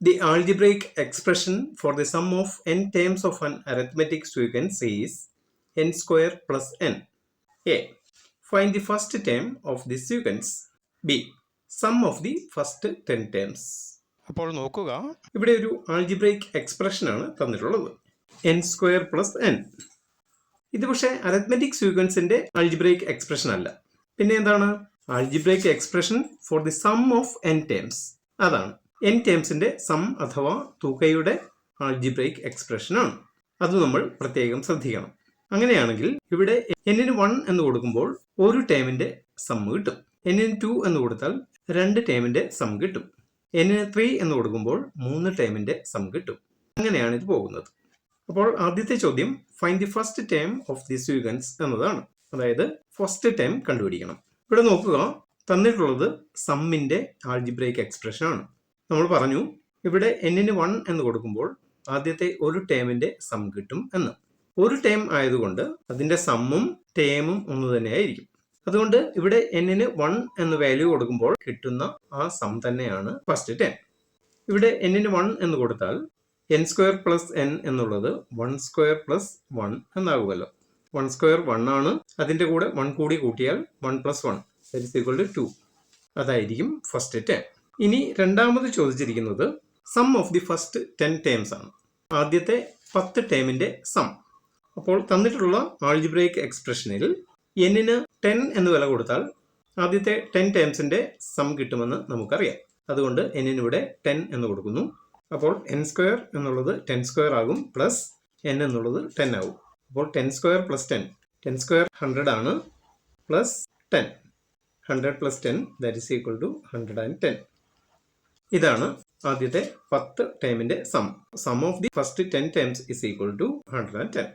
The algebraic expression for the sum of n terms of an arithmetic sequence is n square plus n. A. Find the first term of the sequence. B. Sum of the first 10 terms. അപ്പോൾ നോക്കുക, ഇവിടെ ഒരു algebraic expression ആണ് തന്നിട്ടുള്ളത്, n square plus n. ഇത് പക്ഷേ arithmetic സീക്വൻസിന്റെ algebraic expression അല്ല. പിന്നെ എന്താണ്? Algebraic expression for the sum of n terms. അതാണ് n ടേംസിന്റെ സം അഥവാ തുകയുടെ ആൾജിബ്രൈക് എക്സ്പ്രഷൻ ആണ്. അത് നമ്മൾ പ്രത്യേകം ശ്രദ്ധിക്കണം. അങ്ങനെയാണെങ്കിൽ ഇവിടെ n-ന് 1 എന്ന് കൊടുക്കുമ്പോൾ ഒരു ടേമിന്റെ സം കിട്ടും. n-ന് 2 എന്ന് കൊടുത്താൽ 2 ടേമിന്റെ സം കിട്ടും. n-ന് 3 എന്ന് കൊടുക്കുമ്പോൾ 3 ടേമിന്റെ സം കിട്ടും. അങ്ങനെയാണ് ഇത് പോകുന്നത്. അപ്പോൾ ആദ്യത്തെ ചോദ്യം find the first term of the sequence എന്നതാണ്. അതായത് ഫസ്റ്റ് ടേം കണ്ടുപിടിക്കണം. ഇവിടെ നോക്കുക, തന്നിട്ടുള്ളത് സമ്മിന്റെ ആൾജിബ്രൈക് എക്സ്പ്രഷൻ ആണ്. നമ്മൾ പറഞ്ഞു ഇവിടെ n-ന് 1 എന്ന് കൊടുക്കുമ്പോൾ ആദ്യത്തെ ഒരു ടേമിന്റെ സം കിട്ടും എന്ന്. ഒരു ടേം ആയതുകൊണ്ട് അതിന്റെ സമ്മും ടേമും ഒന്ന് തന്നെയായിരിക്കും. അതുകൊണ്ട് ഇവിടെ n-ന് 1 എന്ന് വാല്യൂ കൊടുക്കുമ്പോൾ കിട്ടുന്ന ആ സം തന്നെയാണ് ഫസ്റ്റ് ടേം. ഇവിടെ n-ന് 1 എന്ന് കൊടുത്താൽ n സ്ക്വയർ പ്ലസ് n എന്നുള്ളത് 1 സ്ക്വയർ പ്ലസ് 1 എന്നാകുമല്ലോ. 1 സ്ക്വയർ 1 ആണ്. അതിന്റെ കൂടെ 1 കൂടി കൂട്ടിയാൽ 1 plus 1 that is equal to 2. അതായിരിക്കും ഫസ്റ്റ് ടേം. ഇനി രണ്ടാമത് ചോദിച്ചിരിക്കുന്നത് sum of the first 10 terms ആണ്. ആദ്യത്തെ 10 ടേമിന്റെ സം. അപ്പോൾ തന്നിട്ടുള്ള ആൾജിബ്രൈക് എക്സ്പ്രഷനിൽ n-ന് 10 എന്ന് വില കൊടുത്താൽ ആദ്യത്തെ 10 ടേംസിന്റെ സം കിട്ടുമെന്ന് നമുക്കറിയാം. അതുകൊണ്ട് n-ന് ഇവിടെ 10 എന്ന് കൊടുക്കുന്നു. അപ്പോൾ n സ്ക്വയർ എന്നുള്ളത് 10 സ്ക്വയർ ആകും, പ്ലസ് n എന്നുള്ളത് 10 ആകും. അപ്പോൾ 10 സ്ക്വയർ പ്ലസ് 10 സ്ക്വയർ 100 ആണ്, plus 10 100 plus 10 that is equal to 110. ഇതാണ് ആദ്യത്തെ 10 ടേമിന്റെ sum. Sum of the first 10 terms is equal to 110.